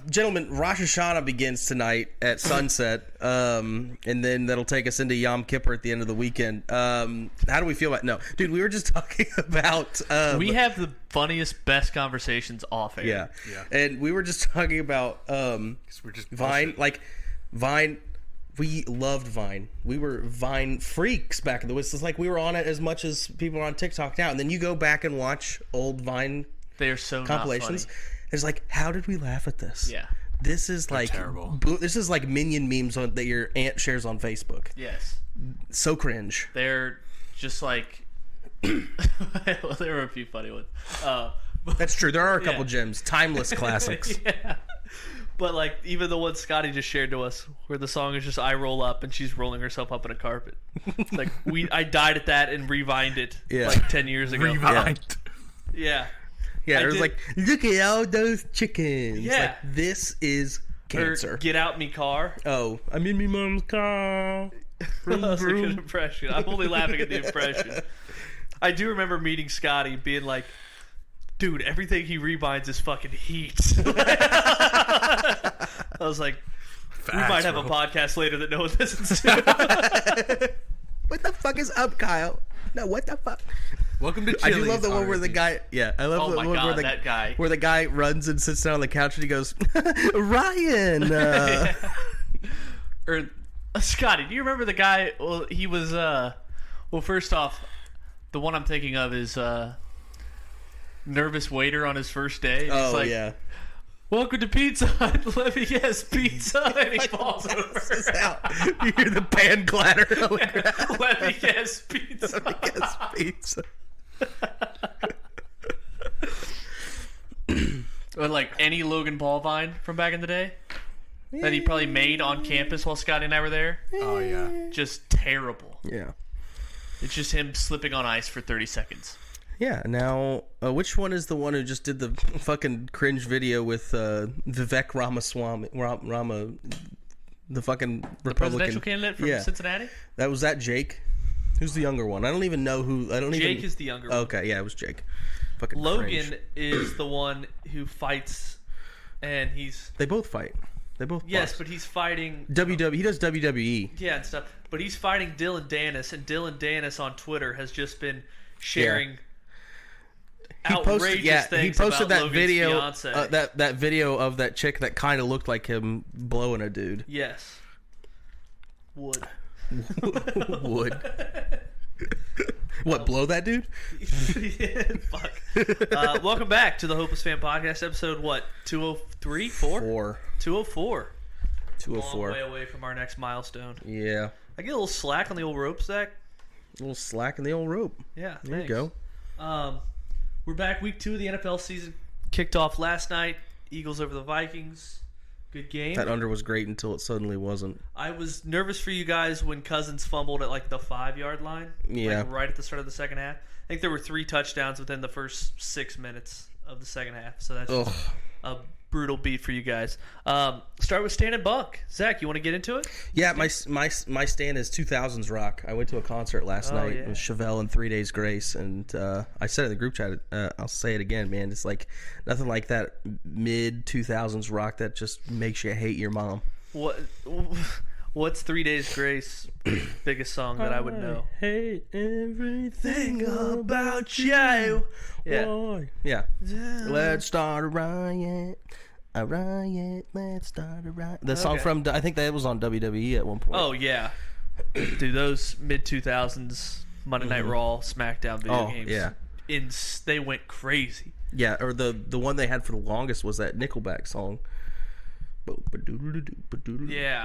Gentlemen, Rosh Hashanah begins tonight at sunset, and then that'll take us into Yom Kippur at the end of the weekend. How do we feel about? No, dude, we were just talking about. We have the funniest, best conversations off air. Yeah, and we were just talking about we're just Vine, like Vine. We loved Vine. We were Vine freaks back in the day. It's like we were on it as much as people are on TikTok now. And then you go back and watch old Vine they are so compilations. Not funny. It's like, how did we laugh at this? Yeah. This is They're like terrible. This is like minion memes that your aunt shares on Facebook. Yes. So cringe. They're just like... well, there were a few funny ones. That's true. There are a couple gems. Timeless classics. Yeah. But, like, even the one Scotty just shared to us, where the song is just I roll up and she's rolling herself up in a carpet. Like, I died at that and revined it, like, 10 years ago. Rewind. Yeah. Yeah, it was like, look at all those chickens. Yeah. Like, this is cancer. Or Get Out Me Car. Oh, I'm in me mom's car. That was a good impression. I'm only laughing at the impression. I do remember meeting Scotty being like, dude, everything he rewinds is fucking heat. I was like, we might have a podcast later that no one listens to. What the fuck is up, Kyle? No, what the fuck? Welcome to I Chili's. do love the one where the guy. Yeah, I love Oh the my one God, where the that guy. where the guy runs and sits down on the couch and he goes, Ryan. Or Scotty, do you remember the guy? Well, he was. Well, first off, the one I'm thinking of is nervous waiter on his first day. He's Oh like, yeah. Welcome to Pizza Hut. Let me guess, pizza. And he falls over. You hear the pan clatter. Let me guess, pizza. Let me guess, pizza. Or like any Logan Paul vine from back in the day that he probably made on campus while Scotty and I were there. Oh, yeah. Just terrible. Yeah. It's just him slipping on ice for 30 seconds. Yeah. Now, which one is the one who just did the fucking cringe video with Vivek Ramaswamy, the fucking Republican The presidential candidate from Cincinnati? That was that Jake. Who's the younger one? I don't even know who. Jake is the younger one. Okay, yeah, it was Jake. Fucking Logan cringe. is the one who fights, and he's... They both fight. They both. Yes, box. but he's fighting... WWE. He does WWE. Yeah, and stuff. But he's fighting Dylan Dennis, and Dylan Dennis on Twitter has just been sharing... outrageous things he posted about that Logan's video, fiance. that video of that chick that kind of looked like him blowing a dude. Yes. Would. What, blow that dude? Yeah, fuck. Welcome back to the Hopeless Fan Podcast, episode, what, 203? 4? 204. 204. Long way away from our next milestone. Yeah. I get a little slack on the old rope, Zack. A little slack in the old rope. Yeah, There thanks. you go. We're back, week 2 of the NFL season. Kicked off last night. Eagles over the Vikings. Good game. That under was great until it suddenly wasn't. I was nervous for you guys when Cousins fumbled at like the 5-yard line. Yeah. Like right at the start of the second half. I think there were 3 touchdowns within the first 6 minutes of the second half. So that's a brutal beat for you guys. Start with Stan and Buck. Zach, you want to get into it? Yeah, my stand is 2000s rock. I went to a concert last night with Chevelle and 3 Days Grace, and I said in the group chat, I'll say it again, man. It's like nothing like that mid 2000s rock that just makes you hate your mom. What's 3 Days Grace biggest song that I would know? Hate everything about you. Yeah. Yeah. Let's start a riot. A riot. Let's start a riot. The song from, I think that was on WWE at one point. Oh, yeah. Dude, those mid 2000s Monday Night Raw, SmackDown video games. Yeah. They went crazy. Yeah, or the one they had for the longest was that Nickelback song. Yeah.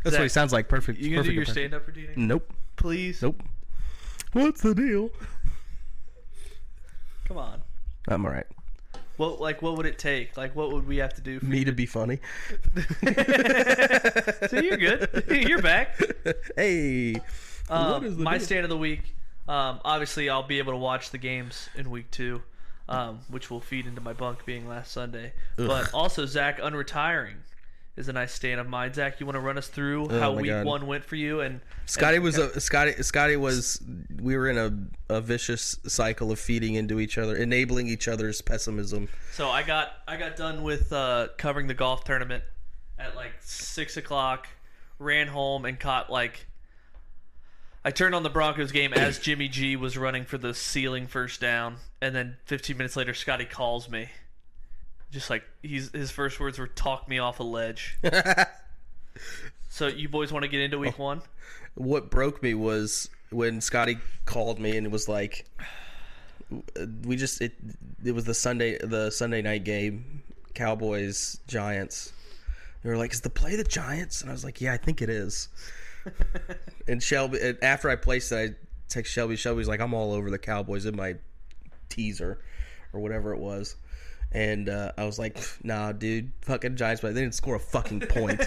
That's what he sounds like. Perfect. You gonna do your impression. stand-up routine? Nope. Please? Nope. What's the deal? Come on. I'm alright. What would it take? Like, what would we have to do for Me to be funny. So you're good. You're back. Hey. My stand of the week. Obviously, I'll be able to watch the games in week 2, which will feed into my bunk being last Sunday. Ugh. But also, Zach, unretiring is a nice stand of mine. Zach, you want to run us through how week 1 went for you? And Scotty was we were in a vicious cycle of feeding into each other, enabling each other's pessimism. So I got done with covering the golf tournament at like 6 o'clock. Ran home and caught like. I turned on the Broncos game as Jimmy G was running for the ceiling first down, and then 15 minutes later, Scotty calls me. Just like his first words were "talk me off a ledge." So you boys want to get into week one? What broke me was when Scotty called me and it was like, it was the Sunday night game, Cowboys Giants. They were like, "Is the play the Giants?" And I was like, "Yeah, I think it is." And Shelby, after I placed it, I text Shelby. Shelby's like, "I'm all over the Cowboys" in my teaser or whatever it was. And I was like, "Nah, dude, fucking Giants, but they didn't score a fucking point."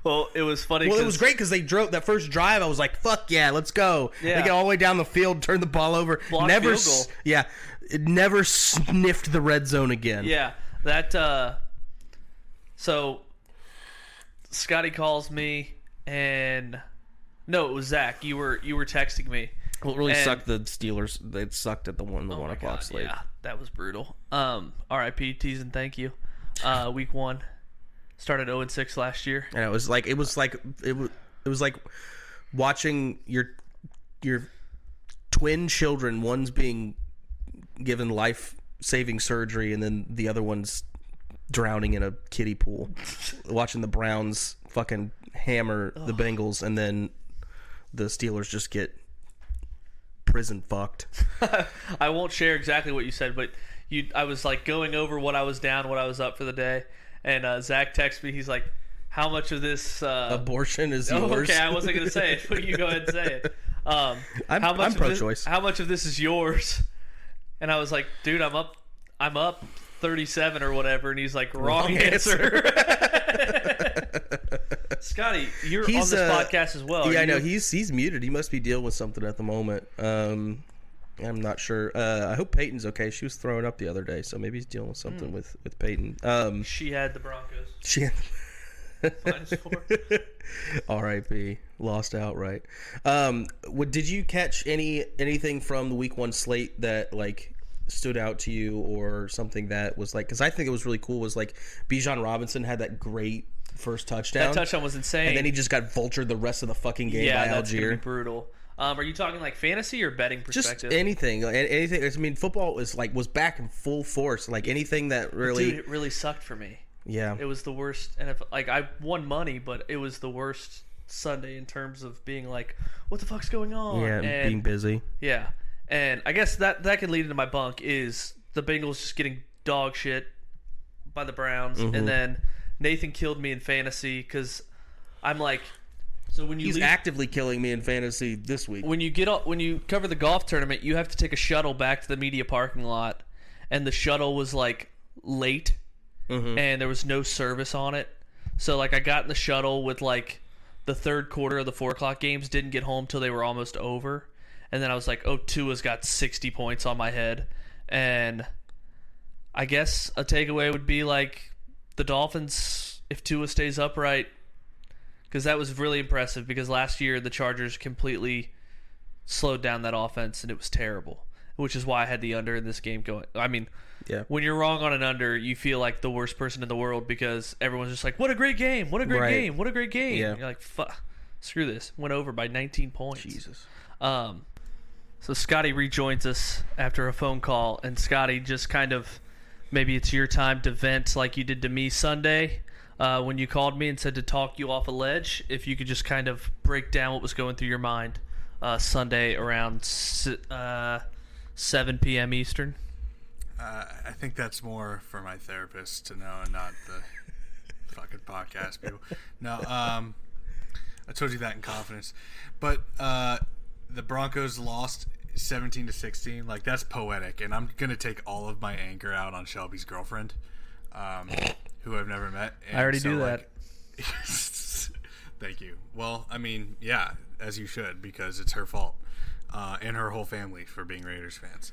Well, it was funny. Well, it was great because they drove that first drive. I was like, "Fuck yeah, let's go!" Yeah. They get all the way down the field, turn the ball over, blocked field goal. Yeah, it never sniffed the red zone again. Yeah, that. So Scotty calls me, and no, it was Zack. You were texting me. Well, it really sucked the Steelers. They sucked at the 1 o'clock slate. Yeah, that was brutal. R.I.P. Tease and thank you. Week one started 0-6 last year. And it was like watching your twin children. One's being given life-saving surgery, and then the other one's drowning in a kiddie pool. Watching the Browns fucking hammer the Bengals, and then the Steelers just get prison fucked. I won't share exactly what you said, but I was like going over what I was down, what I was up for the day, and Zack texted me. He's like, "How much of this abortion is yours?" Okay, I wasn't gonna say it, but you go ahead and say it. I'm pro-choice. How much of this is yours? And I was like, "Dude, I'm up 37 or whatever," and he's like, "Wrong answer." Scotty, you're on this podcast as well. Yeah, I know. He's muted. He must be dealing with something at the moment. I'm not sure. I hope Peyton's okay. She was throwing up the other day, so maybe he's dealing with something with Peyton. She had the Broncos. She had Final score. R.I.P. Lost outright. Did you catch anything from the week one slate that like stood out to you, or something that was like? Because I think it was really cool. Was like Bijan Robinson had that great first touchdown. That touchdown was insane. And then he just got vultured the rest of the fucking game by that's Algier. Gonna be brutal. Are you talking like fantasy or betting perspective? Just anything. I mean, football was back in full force. Like anything that really, dude, it really sucked for me. Yeah, it was the worst. And I won money, but it was the worst Sunday in terms of being like, what the fuck's going on? Yeah, and being busy. Yeah, and I guess that can lead into my bunk is the Bengals just getting dog shit by the Browns, and then Nathan killed me in fantasy because I'm like, so when he's actively killing me in fantasy this week. When you cover the golf tournament, you have to take a shuttle back to the media parking lot, and the shuttle was like late, and there was no service on it. So like I got in the shuttle with like the third quarter of the 4 o'clock games, didn't get home till they were almost over, and then I was like, oh, Tua's got 60 points on my head, and I guess a takeaway would be like the Dolphins, if Tua stays upright, because that was really impressive, because last year the Chargers completely slowed down that offense and it was terrible, which is why I had the under in this game going. I mean, yeah, when you're wrong on an under, you feel like the worst person in the world because everyone's just like, what a great game, what a great game, what a great game. Yeah. And you're like, fuck, screw this. Went over by 19 points. Jesus. So Scotty rejoins us after a phone call, and Scotty just kind of, maybe it's your time to vent like you did to me Sunday when you called me and said to talk you off a ledge. If you could just kind of break down what was going through your mind Sunday around 7 p.m. Eastern. I think that's more for my therapist to know and not the fucking podcast people. No, I told you that in confidence. But the Broncos lost 17-16. Like, that's poetic, and I'm gonna take all of my anger out on Shelby's girlfriend, who I've never met. And I already do that. Thank you. Well, I mean, yeah, as you should, because it's her fault, and her whole family for being Raiders fans.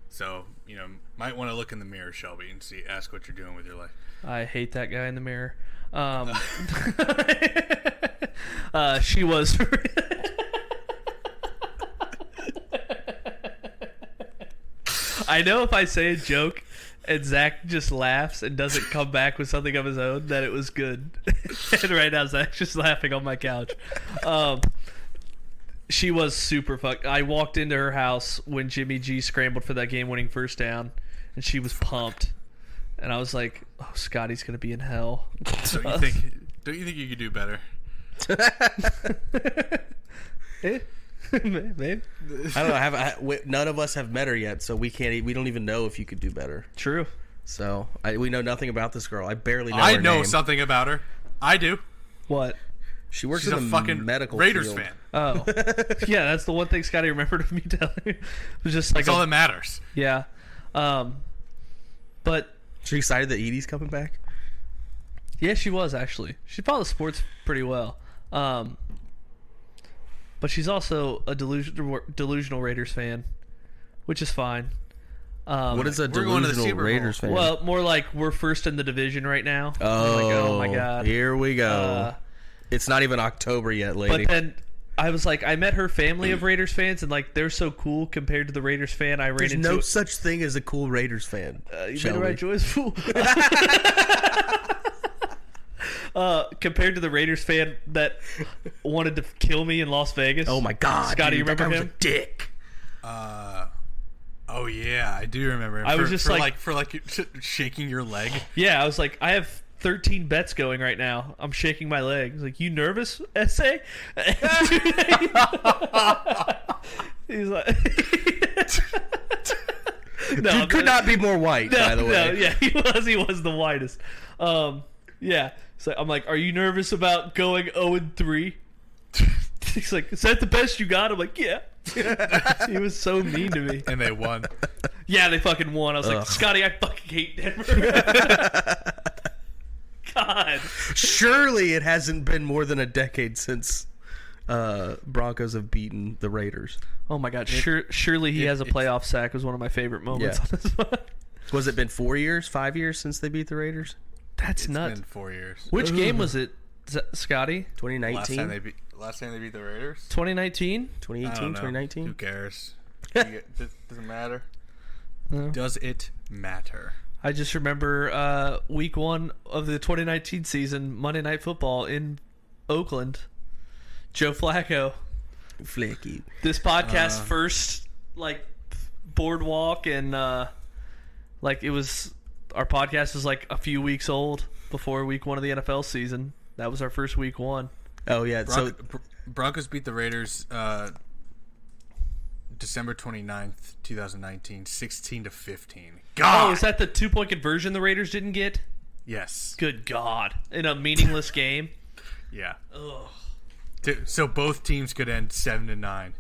So, you know, might want to look in the mirror, Shelby, and ask what you're doing with your life. I hate that guy in the mirror. She was. I know if I say a joke and Zach just laughs and doesn't come back with something of his own, that it was good. And right now Zach's just laughing on my couch. She was super fucked. I walked into her house when Jimmy G scrambled for that game-winning first down, and she was pumped. And I was like, "Oh, Scotty's gonna be in hell." So don't you think you could do better? Maybe. I don't know. None of us have met her yet, so we don't even know if you could do better. True. So we know nothing about this girl. I barely know. I her know name. something about her. I do. What? She works She's in a the fucking medical Raiders field. fan. Oh, yeah. That's the one thing Scotty remembered of me telling you. It was just like That's all that matters. yeah. But She excited that Edie's coming back. yeah, she was actually. She follows sports pretty well. But she's also a delusional Raiders fan, which is fine. What is a we're going to the delusional Super Bowl. Raiders fan? Well, more like we're first in the division right now. oh, I'm like, oh my god. Here we go. It's not even October yet, lady. But then I was like, I met her family of Raiders fans, and like they're so cool compared to the Raiders fan I ran There's into. no such thing as a cool Raiders fan. You Shelby. better write Joy's fool. Compared to the Raiders fan that wanted to kill me in Las Vegas. Oh my god, Scotty, you dude, remember that guy him? was a dick. Oh yeah, I do remember him. I was just like shaking your leg. Yeah, I was like, I have 13 bets going right now. I'm shaking my leg. He's like, you nervous, SA? He's like, no, Dude could not be more white, by the way. No, yeah, he was the whitest. Yeah. So I'm like, are you nervous about going 0-3? He's like, is that the best you got? I'm like, yeah. He was so mean to me. And they won. Yeah, they fucking won. I was like, Scotty, I fucking hate Denver. God. Surely it hasn't been more than a decade since Broncos have beaten the Raiders. Oh my God. Surely he has a playoff sack was one of my favorite moments on this one. Was it been 4 years, 5 years since they beat the Raiders? That's It's nuts. been 4 years. Which game was it, Scotty? 2019? Last time they beat the Raiders. 2019? 2018, I don't know. 2019? Who cares? Doesn't matter. No. Does it matter? I just remember week 1 of the 2019 season, Monday Night Football in Oakland. Joe Flacco. Flaky. This podcast first, like, boardwalk, and like it was, our podcast was like a few weeks old before week 1 of the NFL season. That was our first week 1. Oh, yeah. Broncos beat the Raiders December 29th, 2019, 16-15. God! Oh, is that the 2-point conversion the Raiders didn't get? Yes. Good God. In a meaningless game? Yeah. Ugh. So both teams could end 7-9.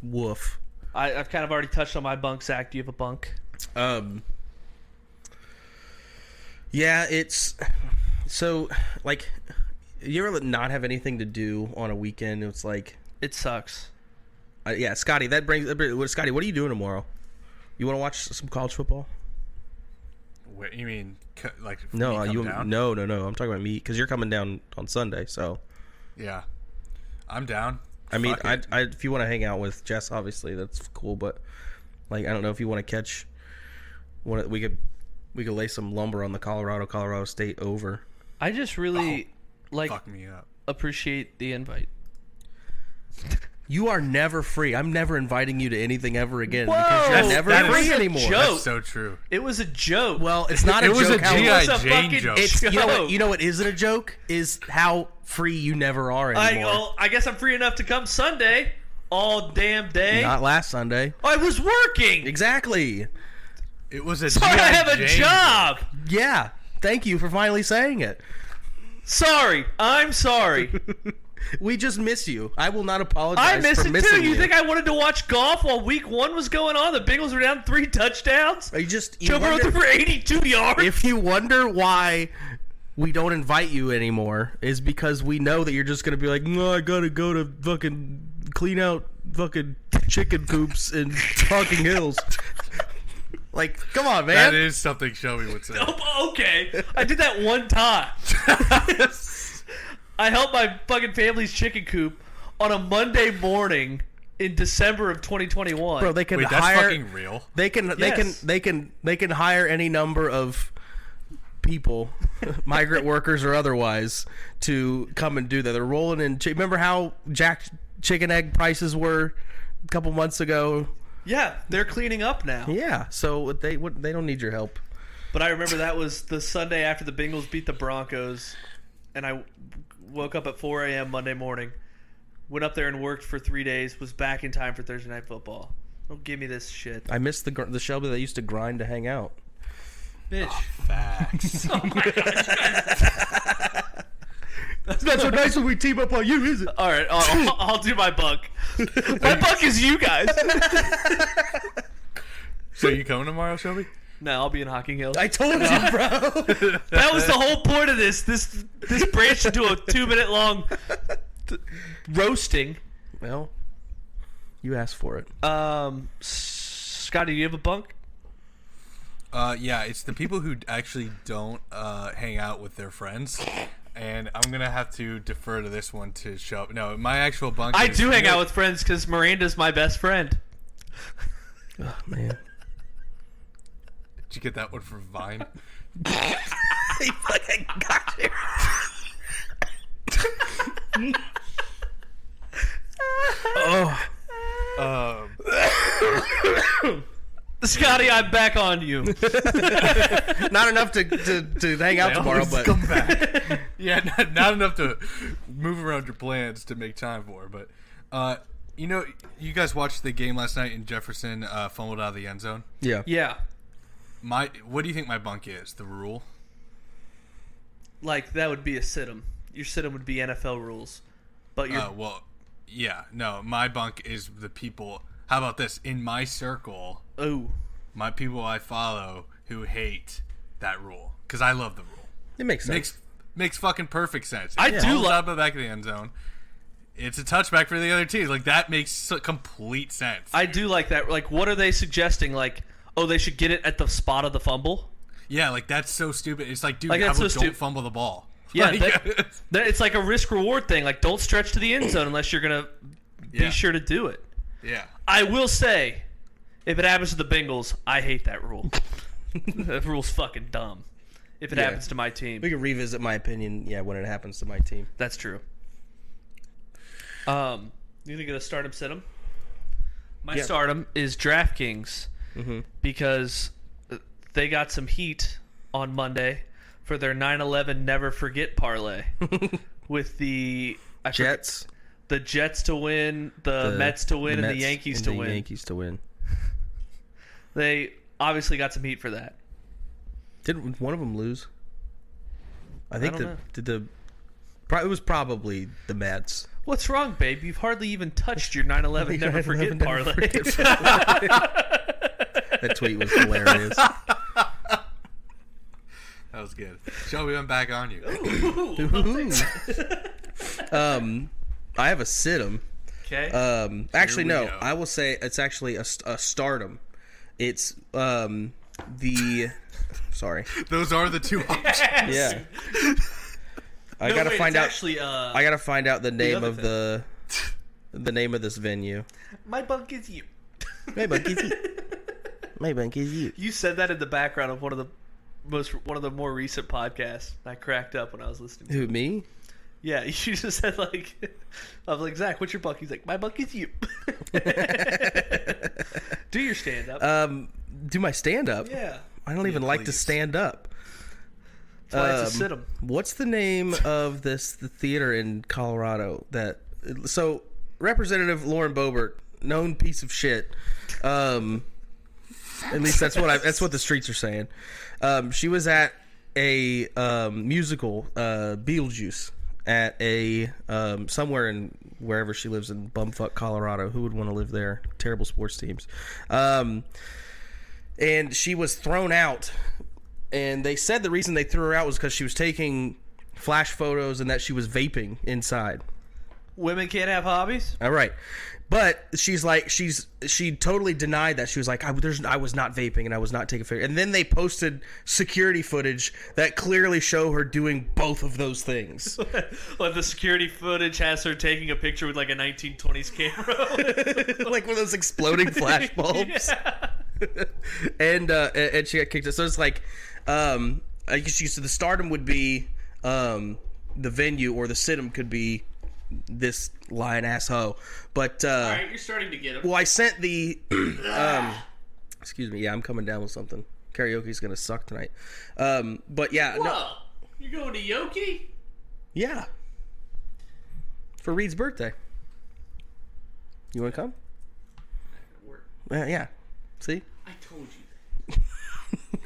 Woof. I've kind of already touched on my bunk. Zach, do you have a bunk? Yeah, it's so like you ever not have anything to do on a weekend? It's like It sucks. yeah, Scotty. Scotty, what are you doing tomorrow? You want to watch some college football? What, you mean like No, me come down? no. I'm talking about me because you're coming down on Sunday. So Yeah, I'm down. I mean, Fuck it. if you want to hang out with Jess, obviously that's cool. But like, I don't know if you want to catch. We could lay some lumber on the Colorado State over. I just really fuck me up. appreciate the invite. You are never free. I'm never inviting you to anything ever again Whoa! because you're never That free was a anymore. joke. That's so true. It was a joke. Well, it's not It a was joke. a how- G.I. It was a Jane fucking joke. It's joke. you know what isn't a joke is how free you never are anymore. I guess I'm free enough to come Sunday all damn day. Not last Sunday. I was working. Exactly. It was a So I G.I. have a Jane job. Yeah. Thank you for finally saying it. Sorry. I'm sorry. We just miss you. I will not apologize I miss for it missing too. You think I wanted to watch golf while week 1 was going on? The Bengals were down 3 touchdowns. you Joe Burrow threw for 82 yards. if you wonder why we don't invite you anymore, is because we know that you're just going to be like, no, I got to go to fucking clean out fucking chicken coops in Talking Hills. Like, come on, man. That is something Shelby would say. Oh, okay. I did that one time. I helped my fucking family's chicken coop on a Monday morning in December of 2021. Bro, they can Wait, hire. that's fucking real. They can hire any number of people, migrant workers or otherwise, to come and do that. They're rolling in. Remember how Jack chicken egg prices were a couple months ago? Yeah, they're cleaning up now. Yeah, so they don't need your help. But I remember that was the Sunday after the Bengals beat the Broncos, and I woke up at 4 a.m. Monday morning, went up there and worked for 3 days, was back in time for Thursday Night Football. Don't give me this shit. I missed the Shelby that used to grind to hang out. Bitch. Oh, facts. Oh my God. That's not so nice when we team up on you, is it? All right, I'll do my bunk. My bunk is you guys. So you coming tomorrow, Shelby? No, I'll be in Hocking Hills. I told you, bro. That was the whole point of this. This branched into a 2-minute long roasting. Well, you asked for it. Scotty, do you have a bunk? Yeah, it's the people who actually don't hang out with their friends. And I'm going to have to defer to this one to show up. No, my actual bunk I do hang out with friends because Miranda's my best friend. Oh, man. Did you get that one from Vine? He fucking got you. Scotty, I'm back on you. Not enough to hang out tomorrow, but come back. Yeah, not enough to move around your plans to make time for. But you guys watched the game last night and Jefferson fumbled out of the end zone. yeah. Yeah. What do you think my bunk is? The rule? Like, that would be a sit-em. Your sit-em would be NFL rules. But you're... Well, yeah. No, my bunk is the people. How about this? In my circle, my people I follow who hate that rule. Because I love the rule. It makes sense. Makes fucking perfect sense. I do love out the back of the end zone. It's a touchback for the other team. Like, that makes complete sense. I do like that. Like, what are they suggesting? Like, they should get it at the spot of the fumble? Yeah, like, that's so stupid. It's like, dude, Like, how that's about so don't fumble the ball? Yeah, Like, it's like a risk-reward thing. Like, don't stretch to the end zone unless you're going to be sure to do it. Yeah. I will say, if it happens to the Bengals, I hate that rule. That rule's fucking dumb. If it happens to my team. We can revisit my opinion, when it happens to my team. That's true. You think gonna start him, sit him? My stardom is DraftKings because they got some heat on Monday for their 9/11 Never Forget parlay with the Jets. The Jets to win, the Mets to win, and the Yankees to win. Yankees to win. They obviously got some heat for that. Did one of them lose? I think don't know. it was probably the Mets. What's wrong, babe? You've hardly even touched your 9/11 Never Forget parlay. That tweet was hilarious. That was good. Shelby, I'm back on you. I have a sit-em. Okay. Actually, no. go. I will say it's actually a stardom. It's Sorry. Those are the two options. Yeah. I gotta find out. Actually, I gotta find out the name other of the name of this venue. my bunk is you. My bunk is you. My bunk is you. You said that in the background of one of the more recent podcasts. I cracked up when I was listening to Who, it. me? Yeah, you just said like, I was like, Zach, what's your bunk? He's like, my bunk is you. Do your stand up. Do my stand up? Yeah. I don't even like to please. stand up. That's why it's a sit 'em. What's the name of the theater in Colorado so Representative Lauren Boebert, known piece of shit. At least that's what the streets are saying. She was at a musical, Beetlejuice, at a somewhere in wherever she lives in bumfuck Colorado. Who would want to live there? Terrible sports teams. And she was thrown out. And they said the reason they threw her out was because she was taking flash photos and that she was vaping inside Women can't have hobbies? All right. But she's like, she totally denied that. She was like, I was not vaping and I was not taking pictures. And then they posted security footage that clearly show her doing both of those things. Like the security footage has her taking a picture with like a 1920s camera. Like one of those exploding flash bulbs. And she got kicked out. So it's like, I guess you said the Stardom would be the venue, or the Sid'em could be this lying ass hoe. But all right, you're starting to get him. well, I sent the excuse me, yeah, I'm coming down with something. Karaoke's gonna suck tonight. But yeah, Whoa, no, you're going to Yoki? yeah, for Reed's birthday. You want to come? Yeah. See, I told you.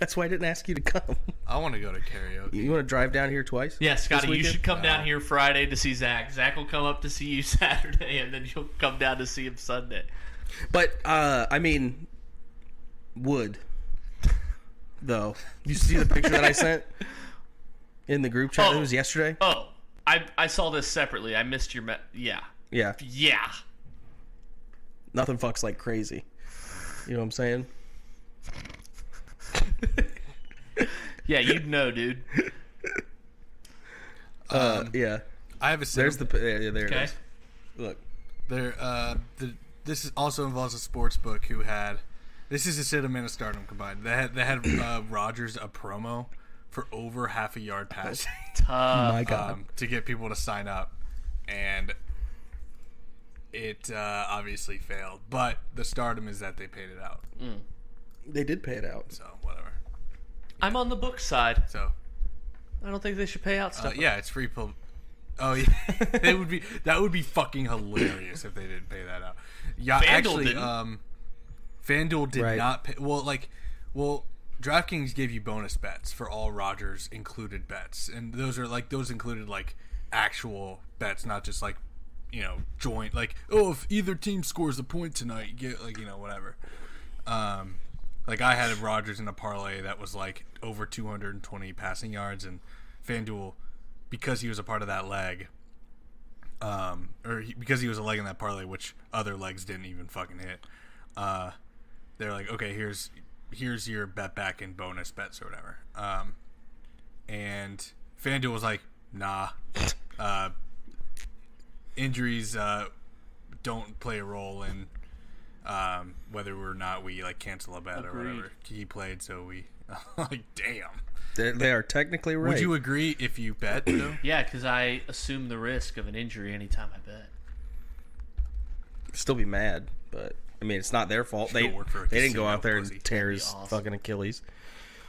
that's why I didn't ask you to come. I want to go to karaoke. You want to drive down here twice? Yeah, Scotty, you weekend? should come down here Friday to see Zack. Zack will come up to see you Saturday, and then you'll come down to see him Sunday. But I mean, would though you see the picture that I sent in the group chat? It was yesterday. Oh, I saw this separately. I missed your yeah. Nothing fucks like crazy. You know what I'm saying? Yeah, you'd know, dude. Yeah. I have a There's the there it Okay. is. Look. This also involves a sports book who had. This is a Sid'em and a Stardom combined. They had Rogers a promo for over half a yard passing. My God. To get people to sign up, and it obviously failed. But the Stardom is that they paid it out. They did pay it out. So whatever. I'm on the book side. So I don't think they should pay out stuff. yeah, it's free. Oh yeah, that would be fucking hilarious if they didn't pay that out. Yeah, FanDuel actually, didn't. FanDuel did Right. not pay. Well, DraftKings gave you bonus bets for all Rogers included bets, and those included like actual bets, not just like joint if either team scores a point tonight, you get whatever. Like I had Rogers in a parlay that was like over 220 passing yards, and FanDuel, because he was a part of that leg, because he was a leg in that parlay, which other legs didn't even fucking hit. They're like, okay, here's your bet back in bonus bets or whatever. And FanDuel was like, nah, injuries don't play a role in whether or not we cancel a bet or whatever. He played, so we like, damn. They are technically right. Would you agree if you bet though? Yeah, because I assume the risk of an injury anytime I bet. Still be mad, but I mean, it's not their fault. They didn't go out there and tear his fucking Achilles.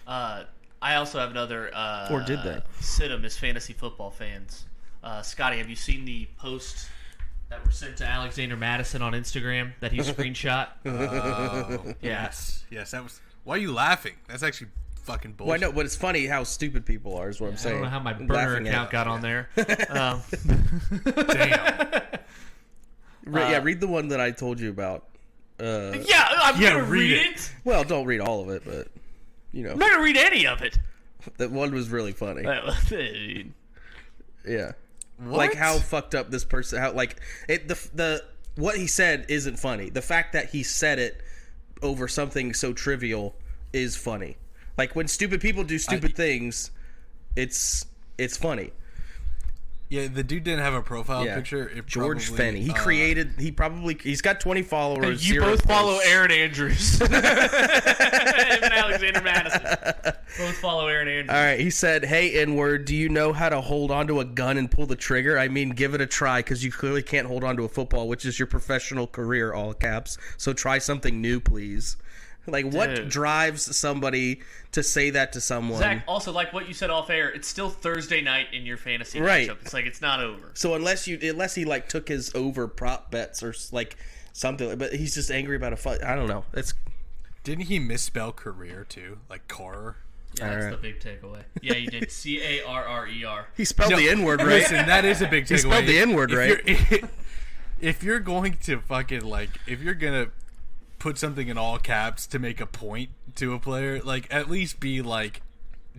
I also have another. Or did they? Sid'em is fantasy football fans. Scotty, have you seen the post that were sent to Alexander Madison on Instagram that he screenshot? Oh, yes. That was. Why are you laughing? That's actually fucking bullshit. Well, I know, but it's funny how stupid people are. Is what I'm saying. I don't know how my burner account got on there. Damn. Read the one that I told you about. I'm gonna read it. Well, don't read all of it, but I'm not gonna read any of it. that one was really funny. Yeah. What? Like how fucked up this person. How the what he said isn't funny. The fact that he said it over something so trivial is funny. Like when stupid people do stupid things, it's funny. Yeah, the dude didn't have a profile picture. George Fenney. He's got 20 followers. You both follow Aaron Andrews. Him and Alexander Madison. Both follow Aaron Andrews. All right, he said, "Hey, N-word, do you know how to hold onto a gun and pull the trigger? I mean, give it a try, because you clearly can't hold onto a football, which is your professional career, all caps. So try something new, please." Like, what drives somebody to say that to someone? Zach, also, like what you said off air, it's still Thursday night in your fantasy matchup. It's like, it's not over. So unless he took his over prop bets or something, but he's just angry about a fight. I don't know. Didn't he misspell career too, like car? Yeah, that's the big takeaway. Yeah, you did. Carrer. He spelled the N-word right. Listen, that is a big takeaway. He spelled the N-word right. If you're going to fucking if you're gonna put something in all caps to make a point to a player, at least be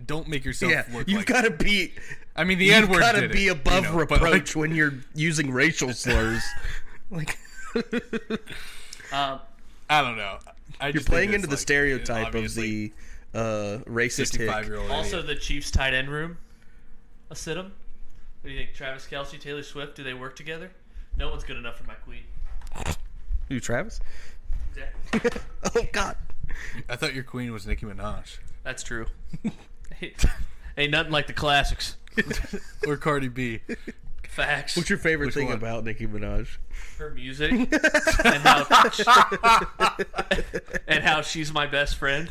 don't make yourself look you've like... got to be... I mean, the N-word You've got to did be it, above reproach like, when you're using racial slurs. Like... Um, I don't know. You're playing into the stereotype of the racist hick. 55-year-old also, idiot. the Chiefs tight end room. A sit 'em. What do you think? Travis Kelce, Taylor Swift, do they work together? No one's good enough for my queen. Who, Travis? Yeah. Oh, God. I thought your queen was Nicki Minaj. That's true. Ain't nothing like the classics. Or Cardi B. Facts. What's your favorite Which thing one? about Nicki Minaj? Her music and how she's my best friend.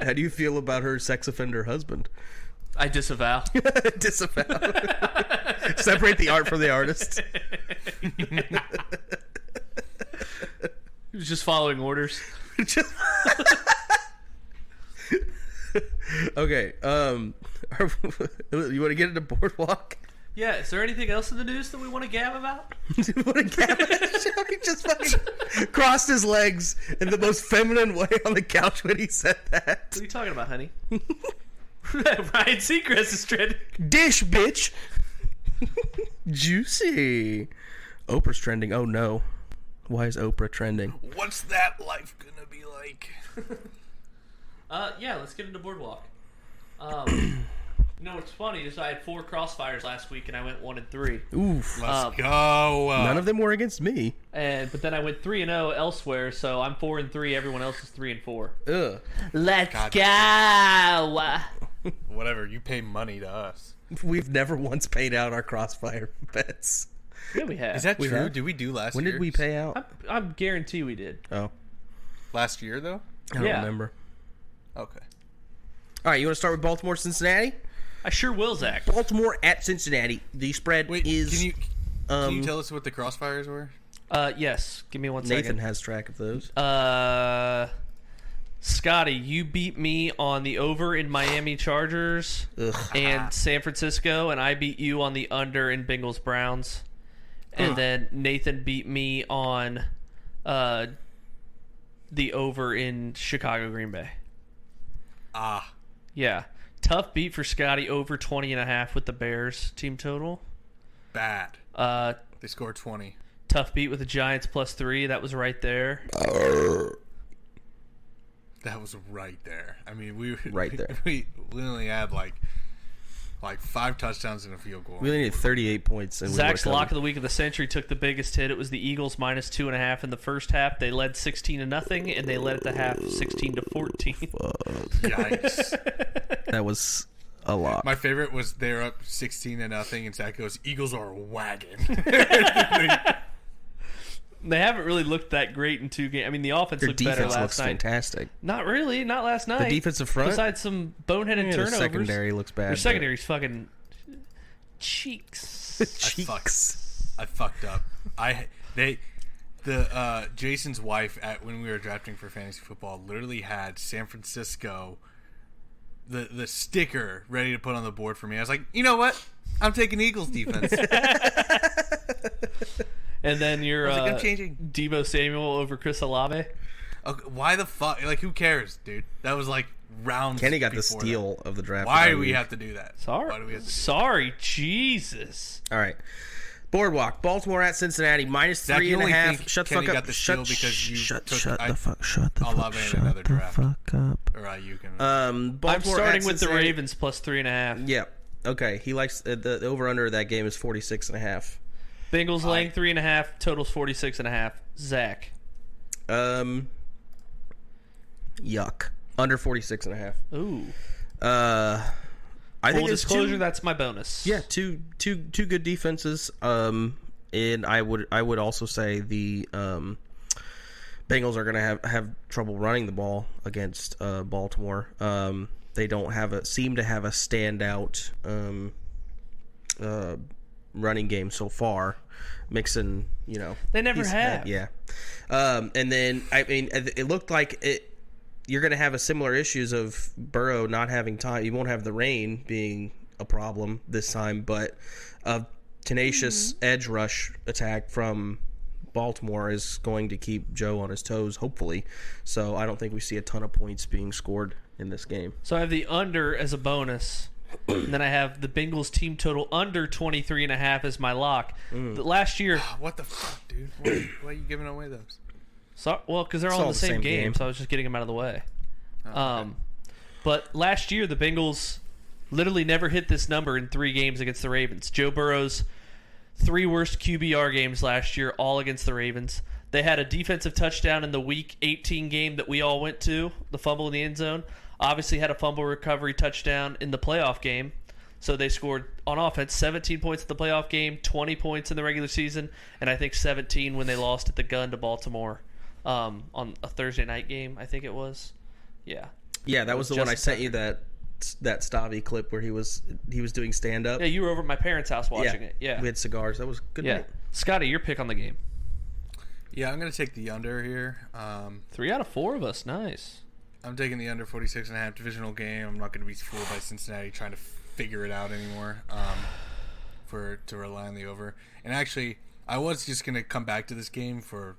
How do you feel about her sex offender husband? I disavow. Disavow. Separate the art from the artist. He was just following orders. Okay. You want to get into Boardwalk? Yeah, is there anything else in the news that we want to gab about? What a gavin! He just fucking crossed his legs in the most feminine way on the couch when he said that. What are you talking about, honey? Ryan Seacrest is trending. Dish, bitch. Juicy. Oprah's trending. Oh no. Why is Oprah trending? What's that life gonna be like? Yeah, let's get into Boardwalk. You know what's funny is I had 4 crossfires last week and I went 1-3. Oof. Let's go. None of them were against me. But then I went 3-0 elsewhere, so I'm 4-3. Everyone else is 3-4. Ugh. Let's God. go. Whatever. You pay money to us. We've never once paid out our crossfire bets. Yeah, we have. Is that We true? have? Did we do last When year? did we pay out? I'm guarantee we did. Oh, Last year, though? I don't Yeah. remember. Okay. All right, you want to start with Baltimore, Cincinnati? I sure will, Zach. Baltimore at Cincinnati. The spread Wait, is. can you tell us what the crossfires were? Yes. Give me one Nathan second. has track of those. Scotty, you beat me on the over in Miami Chargers Ugh. and San Francisco, and I beat you on the under in Bengals Browns. And then Nathan beat me on the over in Chicago Green Bay. Ah. Yeah. Tough beat for Scotty, over 20.5 with the Bears team total. Bad. They scored 20. Tough beat with the Giants +3. That was right there. That was right there. I mean, we Right there. We only had like 5 touchdowns and a field goal. We only needed 38 points. And Zach's we lock of the week of the century took the biggest hit. It was the Eagles -2.5 in the first half. They led 16-0, and they led at the half 16-14. Yikes. That was a lot. My favorite was they're up 16-0, and Zach goes, "Eagles are a wagon." They haven't really looked that great in 2 games. I mean, the offense Their looked better defense last looks night. fantastic. Not really. Not last night. The defensive front? Besides some boneheaded Yeah, the turnovers. secondary looks bad. Their secondary's fucking cheeks. Cheeks. I fucked up. Jason's wife when we were drafting for fantasy football literally had San Francisco the sticker ready to put on the board for me. I was like, you know what? I'm taking Eagles defense. And then you're I'm changing. Deebo Samuel over Chris Olave. Okay, why the fuck? Like, who cares, dude? That was like rounds. Kenny got the before steal of the draft. Why do we have to do that? Sorry. Why do we have to do Sorry, Jesus. All right. Boardwalk. Baltimore at Cincinnati Zach, you only -3.5. think Shut the Kenny fuck got up. the steal Shut because you shut took the fuck. Shut the fuck. Olave in Shut another the draft. fuck up. Or you can. Baltimore I'm starting at with the Cincinnati. Ravens +3.5. Yeah. Okay. He likes the over under of that game is 46.5. Bengals laying 3.5. Totals 46.5. Zach. Yuck. Under 46.5. Ooh. I think Full it's disclosure, that's my bonus. Yeah, two good defenses. And I would also say the Bengals are gonna have trouble running the ball against Baltimore. They don't seem to have a standout running game so far. Mixon, They never have. Yeah. And then it looked like you're going to have a similar issues of Burrow not having time. You won't have the rain being a problem this time, but a tenacious edge rush attack from Baltimore is going to keep Joe on his toes, hopefully. So I don't think we see a ton of points being scored in this game. So I have the under as a bonus. And then I have the Bengals team total under 23.5 as my lock. The last year... What the fuck, dude? Why are you giving away those? So, well, because they're all in the same game, so I was just getting them out of the way. Okay. But last year, the Bengals literally never hit this number in 3 games against the Ravens. Joe Burrow's 3 worst QBR games last year, all against the Ravens. They had a defensive touchdown in the Week 18 game that we all went to, the fumble in the end zone. Obviously had a fumble recovery touchdown in the playoff game. So they scored, on offense, 17 points in the playoff game, 20 points in the regular season, and I think 17 when they lost at the gun to Baltimore on a Thursday night game, I think it was. Yeah. Yeah, that was the one I sent you, that Stavi clip where he was doing stand-up. Yeah, you were over at my parents' house watching it. Yeah. We had cigars. That was good. Yeah. Night. Scotty, your pick on the game. Yeah, I'm going to take the under here. 3 out of 4 of us. Nice. I'm taking the under 46.5 divisional game. I'm not going to be fooled by Cincinnati trying to figure it out anymore to rely on the over. And actually, I was just going to come back to this game for,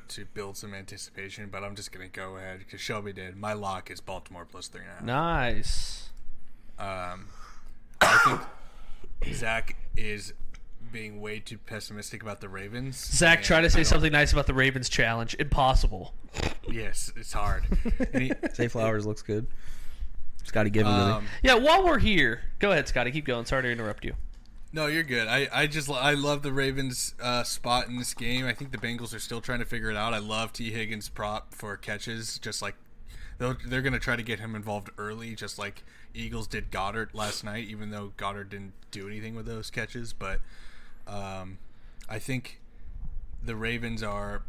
to build some anticipation, but I'm just going to go ahead because Shelby did. My lock is Baltimore plus 3.5. Nice. I think Zack is being way too pessimistic about the Ravens. Zach, try to say something nice about the Ravens challenge. Impossible. Yes, it's hard. Zay Flowers looks good. Scotty Given, really. Yeah, while we're here, go ahead, Scotty. Keep going. Sorry to interrupt you. No, you're good. I love the Ravens spot in this game. I think the Bengals are still trying to figure it out. I love T. Higgins' prop for catches. Just like they're going to try to get him involved early, just like Eagles did Goddard last night. Even though Goddard didn't do anything with those catches, but I think the Ravens are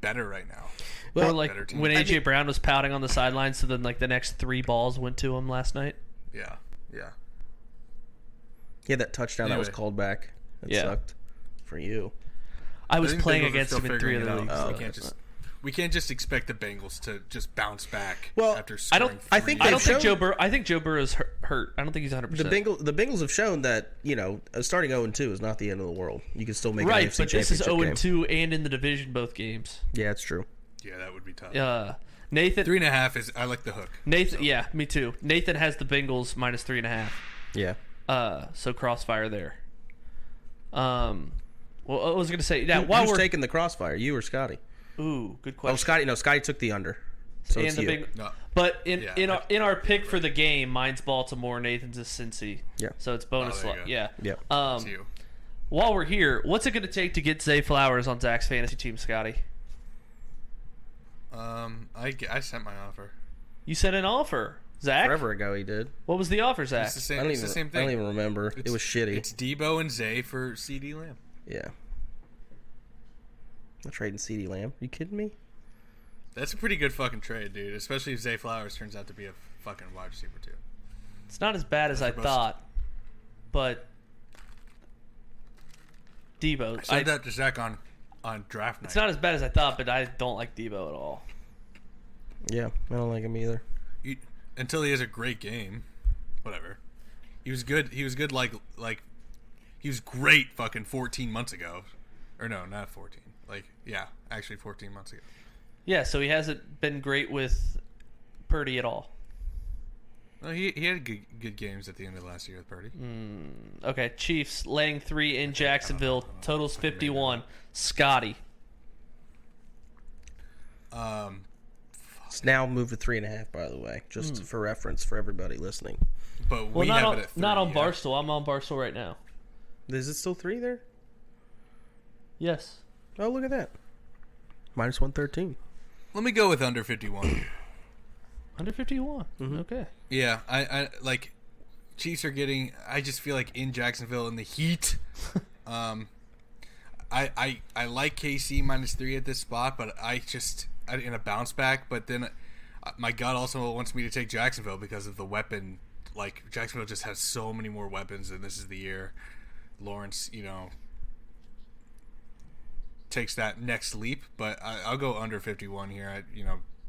better right now. Well, or like when A.J. Brown was pouting on the sidelines, so then like the next 3 balls went to him last night. Yeah. He had that touchdown that was called back. That sucked for you. I was playing against him in 3 of the leagues. We can't just expect the Bengals to just bounce back after scoring. I think Joe Burrow's hurt. I don't think he's 100%. The Bengals have shown that starting 0-2 is not the end of the world. You can still make an AFC but this is Championship 0-2 and in the division both games. Yeah, it's true. Yeah, that would be tough. Nathan 3.5 is. I like the hook. Nathan, yeah, me too. Nathan has the Bengals minus 3.5. Yeah. So crossfire there. Well, I was gonna say who's taking the crossfire? You or Scotty? Ooh, good question. Oh, Scotty. No, Scotty took the under. So and it's the you. big, no. But in our pick for the game, mine's Baltimore, Nathan's is Cincy. Yeah. So it's bonus luck. Yeah. Yeah. It's you. While we're here, what's it going to take to get Zay Flowers on Zach's fantasy team, Scotty? I sent my offer. You sent an offer, Zach? Forever ago he did. What was the offer, Zach? It's the same thing. I don't even remember. It was shitty. It's Debo and Zay for CeeDee Lamb. Yeah. I'm trading CeeDee Lamb. Are you kidding me? That's a pretty good fucking trade, dude. Especially if Zay Flowers turns out to be a fucking wide receiver too. It's not as bad as I thought, but Debo. I said that to Zach on draft night. It's not as bad as I thought, but I don't like Debo at all. Yeah, I don't like him either. Until he has a great game, whatever. He was good. He was good. Like he was great. Fucking 14 months ago, or no, not 14. Actually 14 months ago. Yeah, so he hasn't been great with Purdy at all. No, he had good games at the end of last year with Purdy. Okay, Chiefs laying 3 in Jacksonville. Totals 51. Scotty. It's now moved to 3.5. By the way, just for reference for everybody listening. But we have it at 3. Not on Barstool. I'm on Barstool right now. Is it still 3 there? Yes. Oh, look at that. Minus 113. Let me go with under 51. Under 51. Mm-hmm. Okay. Yeah, I like Chiefs are getting. I just feel like in Jacksonville in the heat. I like KC minus 3 at this spot, but in a bounce back. But then my gut also wants me to take Jacksonville because of the weapon. Like Jacksonville just has so many more weapons, and this is the year Lawrence, takes that next leap. But I'll go under 51 here.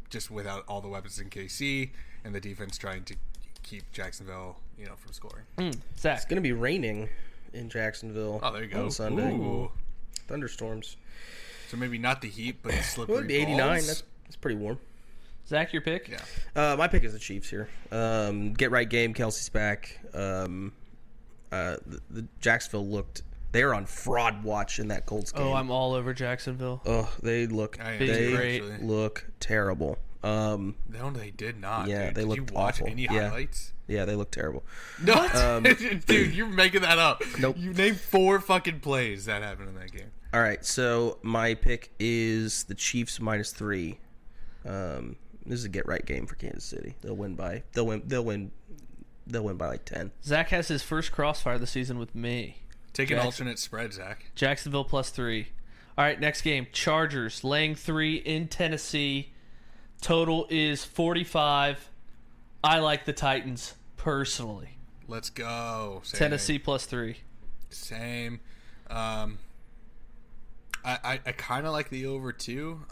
Just without all the weapons in KC and the defense trying to keep Jacksonville, from scoring. Zach. It's going to be raining in Jacksonville. Oh, there you go. On Sunday. Ooh. Thunderstorms. So maybe not the heat, but it's slippery. It would be 89. That's pretty warm. Zach, your pick? Yeah. My pick is the Chiefs here. Get right game. Kelsey's back. The Jacksonville looked. They were on fraud watch in that Colts game. Oh, I'm all over Jacksonville. Oh, they look. They look terrible. No, they did not. Yeah, dude. they looked Did you watch awful. any highlights? Yeah, they look terrible. No, dude, you're making that up. Nope. You named 4 fucking plays that happened in that game. All right, so my pick is the Chiefs -3. This is a get right game for Kansas City. They'll win by like 10. Zach has his first crossfire of the season with me. Take an alternate spread, Zach. Jacksonville +3. All right, next game. Chargers laying 3 in Tennessee. Total is 45. I like the Titans personally. Let's go. Same. Tennessee +3. Same. I kind of like the over too,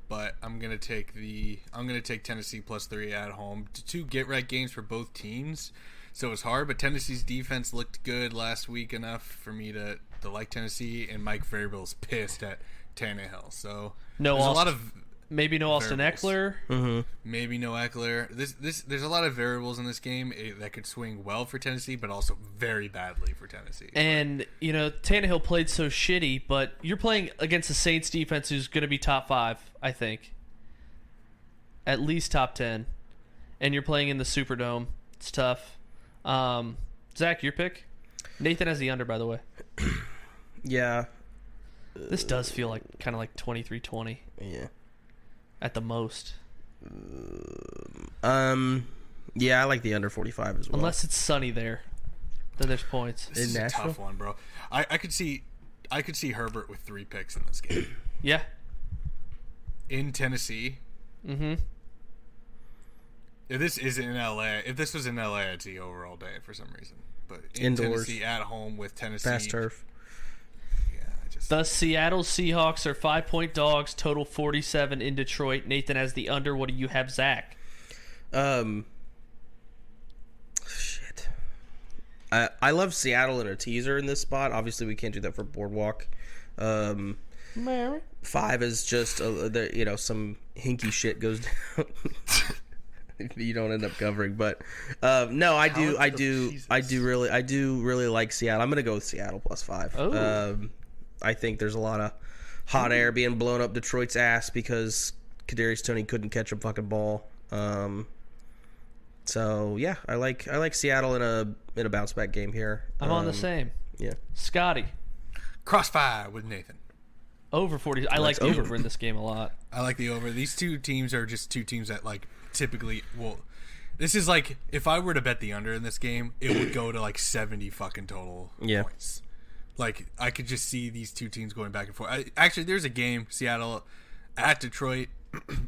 but I'm gonna take Tennessee +3 at home. 2 get right games for both teams, so it's hard. But Tennessee's defense looked good last week enough for me to like Tennessee, and Mike Vrabel's pissed at Tannehill. So there's a lot of maybe no Austin Eckler. Mm-hmm. Maybe no Eckler. There's a lot of variables in this game that could swing well for Tennessee, but also very badly for Tennessee. And, Tannehill played so shitty, but you're playing against the Saints defense who's going to be top 5, I think. At least top 10. And you're playing in the Superdome. It's tough. Zach, your pick? Nathan has the under, by the way. Yeah. This does feel like kind of like 23-20. Yeah. At the most. Yeah, I like the under 45 as well. Unless it's sunny there, then there's points. This is a tough one, bro. I could see Herbert with 3 picks in this game. Yeah. In Tennessee. Mm-hmm. If this was in LA, I'd see over all day for some reason. But in Indoors. Tennessee, at home with Tennessee, fast turf. The Seattle Seahawks are 5-point dogs, total 47 in Detroit. Nathan has the under. What do you have, Zach? Shit. I love Seattle in a teaser in this spot. Obviously, we can't do that for Boardwalk. 5 is just some hinky shit goes down. You don't end up covering, but no, I do really like Seattle. I'm gonna go with Seattle +5. Oh. I think there's a lot of hot air being blown up Detroit's ass because Kadarius Toney couldn't catch a fucking ball. So yeah, I like Seattle in a bounce back game here. I'm on the same. Yeah, Scotty. Crossfire with Nathan. Over 40. I like the over in this game a lot. I like the over. These 2 teams are just 2 teams that typically. Well, this is like if I were to bet the under in this game, it would go to 70 fucking total points. I could just see these 2 teams going back and forth. Actually, there's a game, Seattle at Detroit,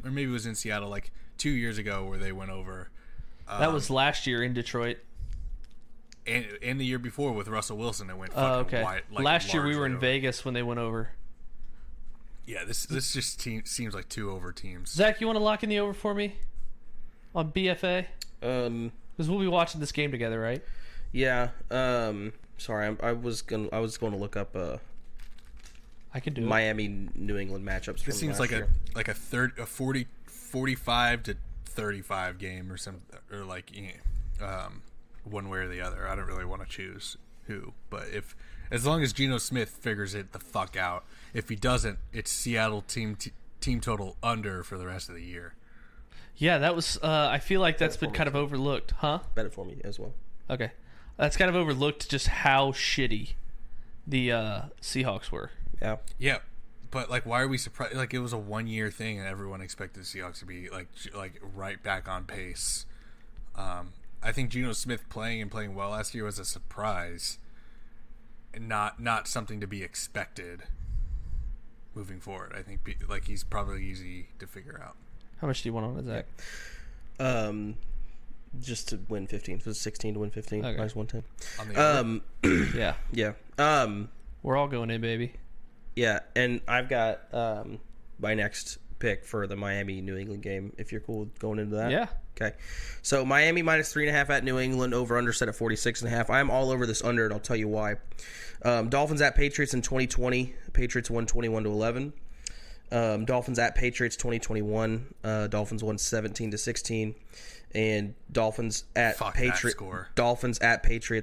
or maybe it was in Seattle 2 years ago where they went over. That was last year in Detroit. And the year before with Russell Wilson, it went fucking wide. Last year we were in over. Vegas when they went over. Yeah, this just seems like 2 over teams. Zach, you want to lock in the over for me on BFA? Because we'll be watching this game together, right? Yeah. Sorry, I was going to look up I can do Miami New England matchups. This seems like year. a 45 to 35 game or something, or one way or the other. I don't really want to choose who, but as long as Geno Smith figures it the fuck out. If he doesn't, it's Seattle team total under for the rest of the year. Yeah, that was. I feel like that's been kind of overlooked, huh? Bet it for me as well. Okay, that's kind of overlooked just how shitty the Seahawks were. Yeah. Yeah, but why are we surprised? It was a 1-year thing, and everyone expected the Seahawks to be right back on pace. I think Geno Smith playing well last year was a surprise, and not something to be expected moving forward. I think he's probably easy to figure out. How much do you want on it, Zach? Just to win 15. So it's 16 to win 15. Okay. Minus 110. On the Yeah. Yeah. We're all going in, baby. Yeah, and I've got my next pick for the Miami New England game. If you're cool with going into that. Yeah. Okay. So Miami -3.5 at New England. Over under set at 46.5. I'm all over this under, and I'll tell you why. Dolphins at Patriots in 2020. Patriots won 21-11. Dolphins at Patriots 2021. Dolphins won 17-16, and Dolphins at Patriots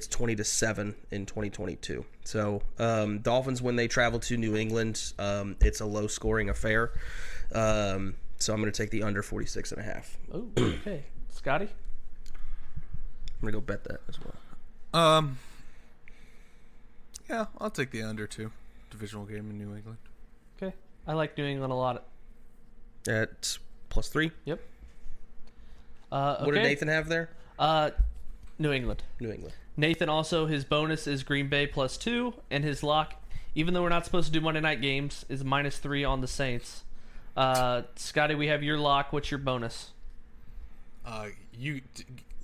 20-7 in 2022. So Dolphins, when they travel to New England, it's a low scoring affair. So I'm going to take the under 46.5. Oh, okay. Scotty? I'm going to go bet that as well. Yeah, I'll take the under too. Divisional game in New England. Okay. I like New England a lot. At +3. Yep. Okay. What did Nathan have there? New England. New England. Nathan also, his bonus is Green Bay +2, and his lock, even though we're not supposed to do Monday night games, is -3 on the Saints. Scotty, we have your lock. What's your bonus?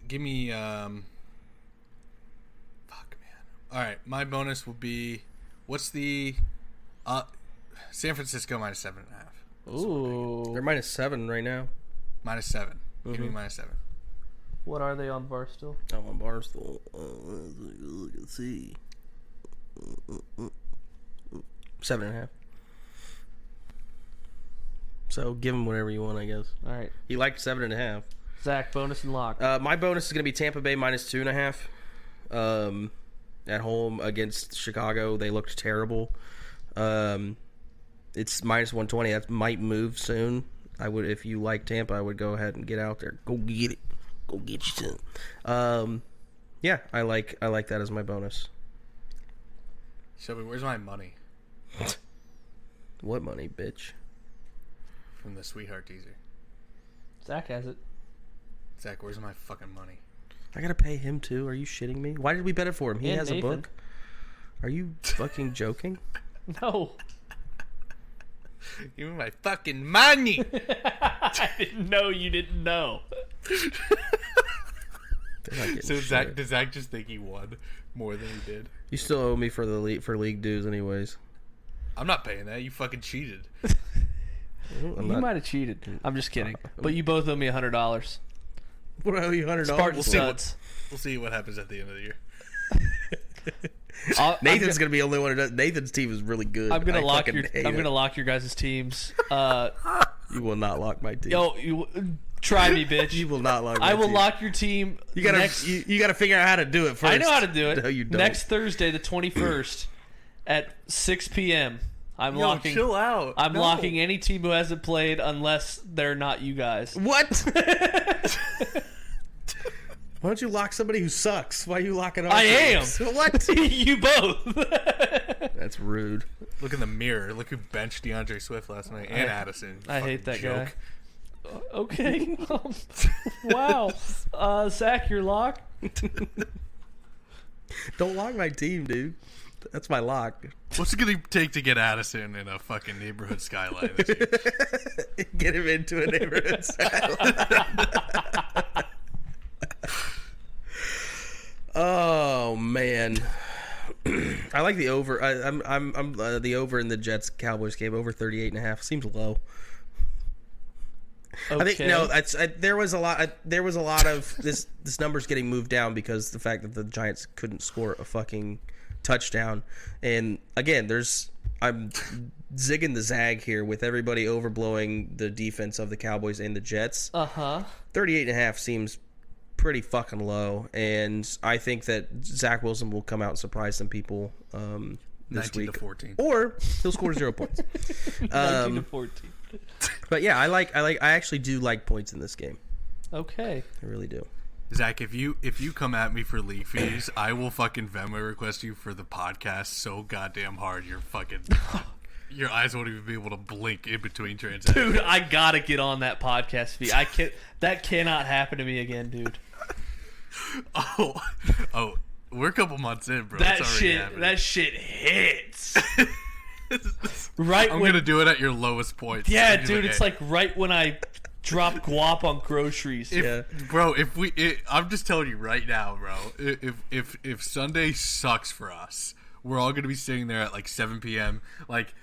Give me. Fuck, man. All right, my bonus will be. What's the? San Francisco -7.5. Ooh. They're -7 right now. -7. Give me -7. What are they on Barstool? I'm on Barstool. Let's see. 7.5. So give him whatever you want, I guess. All right. He liked 7.5. Zach, bonus and lock. My bonus is going to be Tampa Bay -2.5. At home against Chicago, they looked terrible. It's -120. That might move soon. I would, if you like Tampa, I would go ahead and get out there. Go get it. Go get you some. Yeah, I like that as my bonus. Shelby, where's my money? What money, bitch? From the Sweetheart teaser. Zach has it. Zach, where's my fucking money? I gotta pay him too. Are you shitting me? Why did we bet it for him? He And has Nathan. a book. Are you fucking joking? No. Give me my fucking money! I didn't know you didn't know. So Zach, does Zach just think he won more than he did? You still owe me for the league dues, anyways. I'm not paying that. You fucking cheated. You might have cheated. I'm just kidding. But you both owe me $100. What owe you $100? Spartan We'll studs. see what happens at the end of the year. Nathan's gonna be the only one who does. Nathan's team is really good. I'm gonna lock fucking lock your guys' teams. You will not lock my team. Yo, try me, bitch. You will not lock. My I will team. lock your team. You gotta you gotta figure out how to do it first. I know how to do it. No, you don't. Next Thursday, the 21st, at 6 p.m. I'm locking. Chill out. I'm locking any team who hasn't played unless they're not you guys. What? Why don't you lock somebody who sucks? Why are you locking our I teams? am. What? You both. That's rude. Look in the mirror. Look who benched DeAndre Swift last night and Addison. I hate that joke. guy. Okay. Wow. Zach, your lock? Don't lock my team, dude. That's my lock. What's it gonna take to get Addison in a fucking neighborhood skyline this year? Get him into a neighborhood skyline. Oh man, I like the over. I'm the over in the Jets Cowboys game, over 38.5. Seems low. Okay. I think no. There was a lot. There was a lot of this number's getting moved down because the fact that the Giants couldn't score a fucking touchdown. And again, I'm zigging the zag here with everybody overblowing the defense of the Cowboys and the Jets. 38.5 seems pretty fucking low, and I think that Zach Wilson will come out and surprise some people this 19 week, to 14, or he'll score 0 points. 19 to 14. But yeah, I actually do like points in this game. Okay. I really do. Zach, if you come at me for league fees, I will fucking Venmo request you for the podcast so goddamn hard your fucking your eyes won't even be able to blink in between transactions. Dude, I gotta get on that podcast feed. I can't. That cannot happen to me again, dude. Oh, we're a couple months in, bro. That It's already shit. happening. That shit hits. Right I'm when. gonna do it at your lowest point. Yeah, I'm just dude. It's like right when I drop guap on groceries. Bro, I'm just telling you right now, bro. If Sunday sucks for us, we're all gonna be sitting there at like 7 p.m. like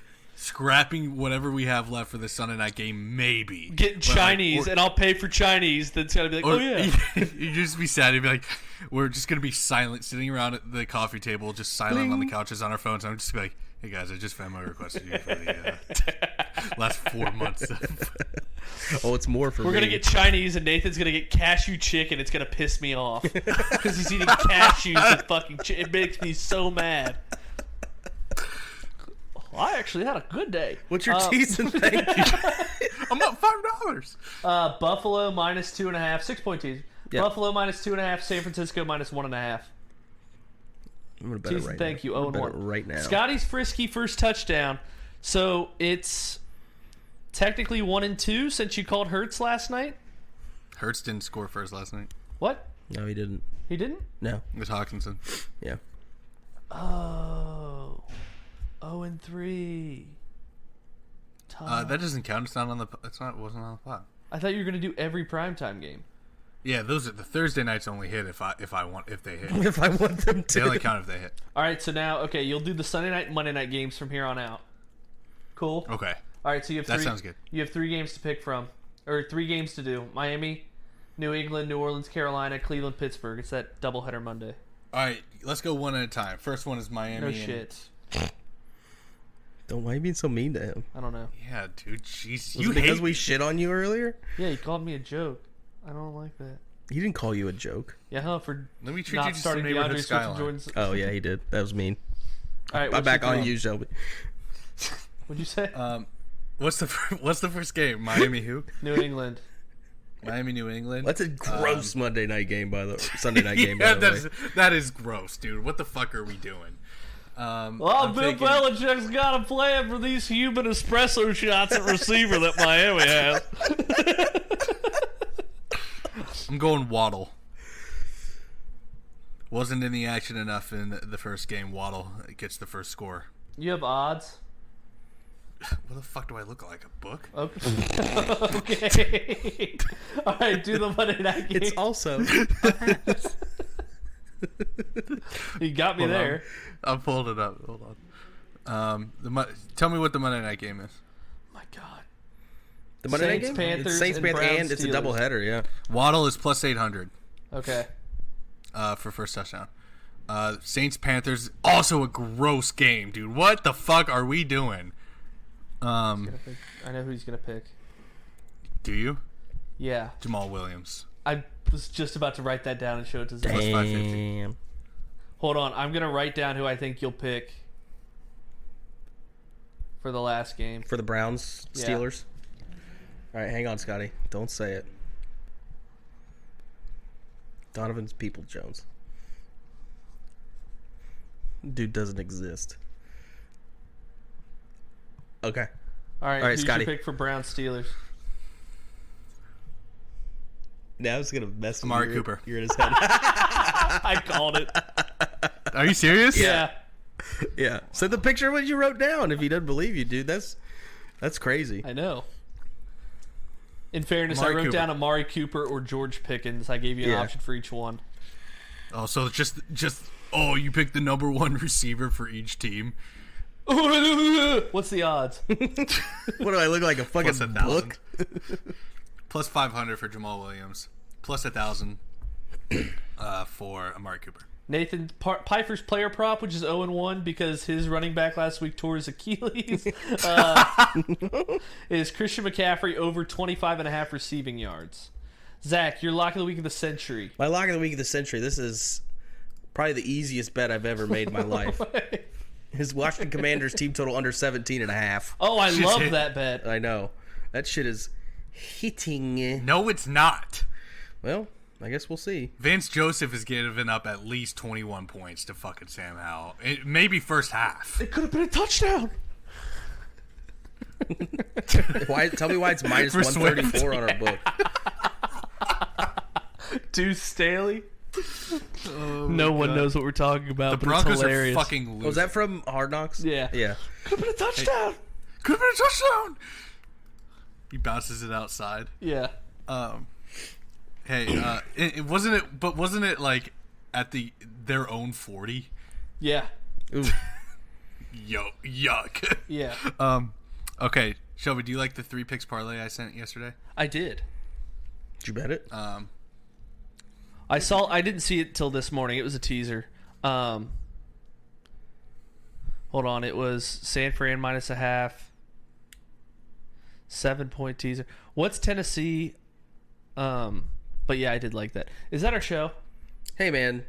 scrapping whatever we have left for the Sunday night game, maybe. Get Chinese, and I'll pay for Chinese. That's going to be like, oh, yeah. You just be sad. You'd be like, we're just going to be silent, sitting around at the coffee table, just silent on the couches on our phones. I'm just be like, hey, guys, I just family requested you for the last 4 months. Oh, it's more for We're me. going to get Chinese, and Nathan's going to get cashew chicken. It's going to piss me off. Because he's eating cashews and fucking It makes me so mad. I actually had a good day. What's your tease and thank you? I'm up $5. Buffalo minus 2.5. 6-point tease. Yep. Buffalo minus 2.5. San Francisco minus 1.5. I'm gonna bet Tease it right and thank now. you. I'm gonna 0-1 bet it right now. Scotty's frisky first touchdown. So it's technically 1-2 since you called Hurts last night. Hurts didn't score first last night. What? No, he didn't. He didn't? No. It was Hawkinson. Yeah. Oh. 0-3. That doesn't count. It's not on the. It wasn't on the pot. I thought you were going to do every primetime game. Yeah, those are the Thursday nights only hit if they hit. If I want them to. They only count if they hit. All right, so now, okay, you'll do the Sunday night and Monday night games from here on out. Cool? Okay. All right, so you have That sounds good. You have 3 games to pick from, or 3 games to do. Miami, New England, New Orleans, Carolina, Cleveland, Pittsburgh. It's that doubleheader Monday. All right, let's go one at a time. First one is Miami. No shit. Why are you being so mean to him? I don't know. Yeah, dude. Jeez, Was it because we shit on you earlier? Yeah, he called me a joke. I don't like that. He didn't call you a joke. Yeah, huh, for Let me treat not you to some starting neighborhood DeAndre Swift skyline. and Jordan's. Oh yeah, he did. That was mean. All right, I'm back on you, Shelby. What'd you say? What's the first game? Miami who? New England. Miami, New England. That's a gross Monday night game, by the Sunday night game. Yeah, by the way. that is gross, dude. What the fuck are we doing? Well, I'm Bill thinking- Belichick's got a plan for these human espresso shots at receiver that Miami has. I'm going Waddle. Wasn't in the action enough in the first game. Waddle gets the first score. You have odds? What the fuck do I look like? A book? Okay. Okay. All right, do the Monday night game. It's also. You got me there. I'll pull it up. Hold on. Tell me what the Monday night game is. My God. The Monday Saints, night game? Panthers, It's Saints, and Panthers, Browns, and it's a Steelers. doubleheader, yeah. Waddle is plus 800 Okay. for first touchdown. Saints, Panthers, also a gross game, dude. What the fuck are we doing? I know who he's gonna pick. Do you? Yeah. Jamal Williams. I was just about to write that down and show it to Zack. Plus 550. Damn. Hold on, I'm gonna write down who I think you'll pick for the last game. For the Browns, Yeah. Steelers. All right, hang on, Scotty. Don't say it. Donovan's People Jones. Dude doesn't exist. Okay. All right, right, who's Scotty. your pick for Browns Steelers? Now it's gonna mess with Amari Cooper. You're in his head. I called it. Are you serious? Yeah. Yeah. So the picture of what you wrote down. If he doesn't believe you, dude, that's crazy. I know. In fairness, Amari I wrote Cooper. down Amari Cooper or George Pickens. I gave you an Yeah. option for each one. Oh, so just you picked the number one receiver for each team. What's the odds? What do I look like, a fucking Plus 1,000. book? Plus 500 for Jamal Williams. Plus 1,000 for Amari Cooper. Nathan Pfeiffer's player prop, which is 0-1 because his running back last week tore his Achilles, is Christian McCaffrey over 25.5 receiving yards. Zach, your lock of the week of the century. My lock of the week of the century. This is probably the easiest bet I've ever made in my life. His Washington Commanders team total under 17.5. Oh, I She's love hit. that bet. I know. That shit is hitting. No, it's not. Well, I guess we'll see. Vance Joseph has given up at least 21 points to fucking Sam Howell. Maybe first half. It could have been a touchdown. Why? Tell me why it's minus For 134 on our book. Deuce Staley. No one knows what we're talking about, The but Broncos it's hilarious. are fucking losing. Was that from Hard Knocks? Yeah. Yeah. Could have been a touchdown. Could have been a touchdown. He bounces it outside. Yeah. Hey, it wasn't it? But wasn't it like at their own 40? Yeah. Ooh. Yo, yuck. Yeah. Okay, Shelby, do you like the 3 picks parlay I sent yesterday? I did. Did you bet it? I didn't see it till this morning. It was a teaser. Hold on. It was San Fran -0.5. 7-point teaser. What's Tennessee? But yeah, I did like that. Is that our show? Hey, man.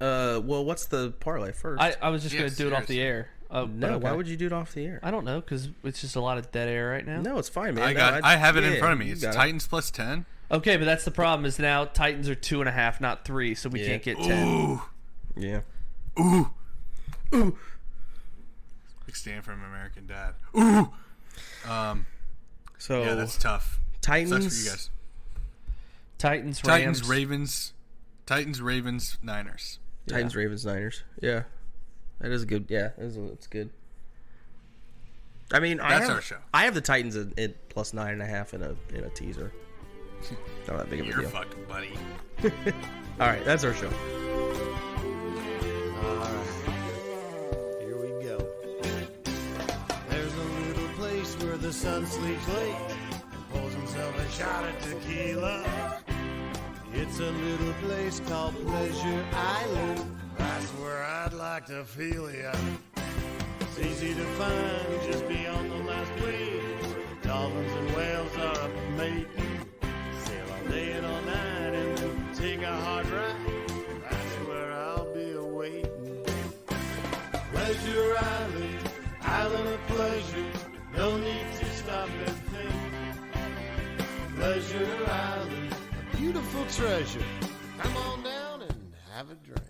Well, what's the parlay first? I was just going to do it off the air. No, okay. why would you do it off the air? I don't know, because it's just a lot of dead air right now. No, it's fine, man. I have it in front of me. It's Titans plus 10. Okay, but that's the problem is now Titans are 2.5, not 3, so we can't get 10. Ooh. Yeah. Ooh. Ooh. Like Stanford American Dad. Ooh. So yeah, that's tough. Titans. Sucks for you guys. Titans, Rams. Titans, Ravens, Niners. Titans, Ravens, Niners. Yeah. That is good. Yeah, it's good. I mean, that's our show. I have the Titans at plus 9.5 in a teaser. Not that big of a deal. You're fucking buddy. All right, that's our show. All right, here we go. There's a little place where the sun sleeps late and pulls himself a shot of tequila. It's a little place called Pleasure Island. That's where I'd like to feel ya. It's easy to find just beyond the last waves. Dolphins and whales are up mating. Sail all day and all night and then take a hard ride. That's where I'll be awaiting. Pleasure Island, island of pleasure. No need to stop and think. Pleasure Island, a beautiful treasure. Come on down and have a drink.